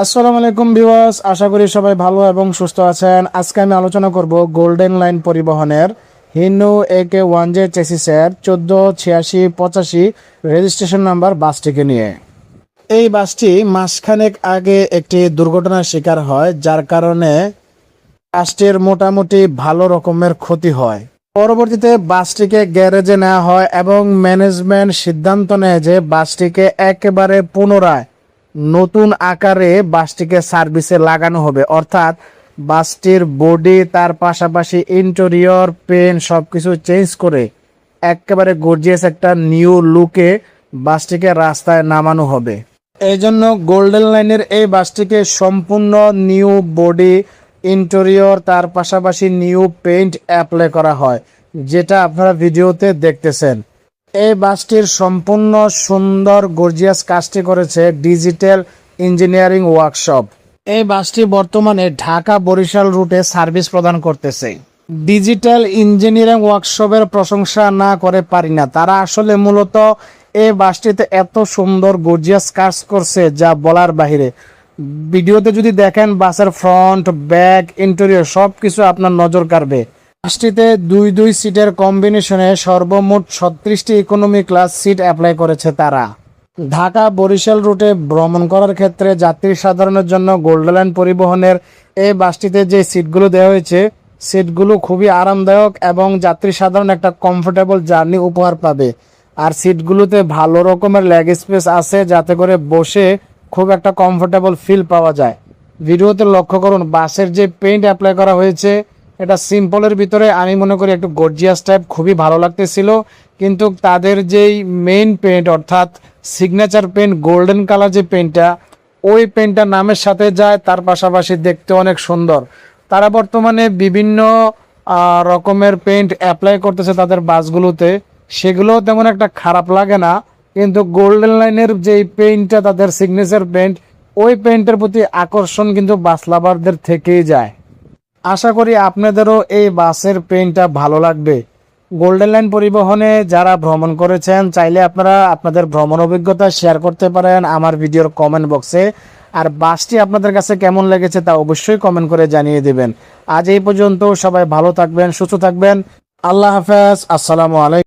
আসসালামু আলাইকুম ভিউয়ার্স, আশা করি সবাই ভালো এবং সুস্থ আছেন। আজকে আমি আলোচনা করব গোল্ডেন লাইন পরিবহনের হিনো AK1J চেসিসের 148685 রেজিস্ট্রেশন নাম্বার বাসটিকে নিয়ে। এই বাসটি মাসখানেক আগে একটি দুর্ঘটনার শিকার হয়, যার কারণে বাসটির মোটামুটি ভালো রকমের ক্ষতি হয়। পরবর্তীতে বাসটিকে গ্যারেজে নেওয়া হয় এবং ম্যানেজমেন্ট সিদ্ধান্ত নেয় যে বাসটিকে একেবারে পুনরায় নতুন আকারে বাসটিকে সার্ভিসে লাগানো হবে, অর্থাৎ বাসটির বডি তার পাশাপাশি ইন্টেরিয়র পেন সবকিছু চেঞ্জ করে একেবারে গর্জিয়াস একটা নিউ লুকে বাসটিকে রাস্তায় নামানো হবে। এই জন্য গোল্ডেন লাইনের এই বাসটিকে সম্পূর্ণ নিউ বডি, ইন্টেরিয়র তার পাশাপাশি নিউ পেইন্ট অ্যাপ্লাই করা হয়, যেটা আপনারা ভিডিওতে দেখতেছেন। এই বাসটির সম্পূর্ণ সুন্দর গর্জিয়াস কাজটি করেছে ডিজিটাল ইঞ্জিনিয়ারিং ওয়ার্কশপ। এই বাসটি বর্তমানে ঢাকা বরিশাল রুটে সার্ভিস প্রদান করতেছে। ডিজিটাল ইঞ্জিনিয়ারিং ওয়ার্কশপের প্রশংসা না করে পারি না। তারা আসলে মূলত এই বাসটিতে এত সুন্দর গর্জিয়াস কাজ করছে যা বলার বাহিরে। ভিডিওতে যদি দেখেন বাসের ফ্রন্ট, ব্যাক, ইন্টেরিয়র সবকিছু আপনার নজর কাড়বে। বাসটিতে দুই সিটের কম্বিনেশনে সর্বমোট 36টি ইকোনমি ক্লাস সিট অ্যাপ্লাই করেছে তারা। ঢাকা বরিশাল রুটে ভ্রমণ করার ক্ষেত্রে যাত্রী সাধারণের জন্য গোল্ডেন লাইন পরিবহনের এই বাসটিতে যে সিটগুলো দেওয়া হয়েছে, সিটগুলো খুবই আরামদায়ক এবং যাত্রী সাধারণ একটা কমফোর্টেবল জার্নি উপহার পাবে। আর সিটগুলোতে ভালো রকমের লেগ স্পেস আছে, যাতে করে বসে খুব একটা কমফোর্টেবল ফিল পাওয়া যায়। ভিডিওতে লক্ষ্য করুন বাসের যে পেইন্ট অ্যাপ্লাই করা হয়েছে, এটা সিম্পলের ভিতরে আমি মনে করি একটু গর্জিয়াস টাইপ, খুবই ভালো লাগতেছিল। কিন্তু তাদের যেই মেইন পেইন্ট অর্থাৎ সিগনেচার পেইন্ট গোল্ডেন কালার যে পেইন্টটা, ওই পেইন্টটা নামের সাথে যায়, তার পাশাপাশি দেখতে অনেক সুন্দর। তারা বর্তমানে বিভিন্ন রকমের পেইন্ট অ্যাপ্লাই করতেছে তাদের বাসগুলোতে, সেগুলো তেমন একটা খারাপ লাগে না। কিন্তু গোল্ডেন লাইনের যেই পেইন্টটা তাদের সিগনেচার পেইন্ট, ওই পেইন্টের প্রতি আকর্ষণ কিন্তু বাস লাভারদের থেকেই যায়। আশা করি আপনাদেরও এই বাসের পেইন্টটা ভালো লাগবে। গোল্ডেন লাইন পরিবহনে যারা ভ্রমণ করেছেন, চাইলে আপনারা আপনাদের ভ্রমণ অভিজ্ঞতা শেয়ার করতে পারেন আমার ভিডিওর কমেন্ট বক্সে। আর বাসটি আপনাদের কাছে কেমন লেগেছে তা অবশ্যই কমেন্ট করে জানিয়ে দেবেন। আজ এই পর্যন্ত, সবাই ভালো থাকবেন, সুস্থ থাকবেন। আল্লাহ হাফেজ, আসসালামু আলাইকুম।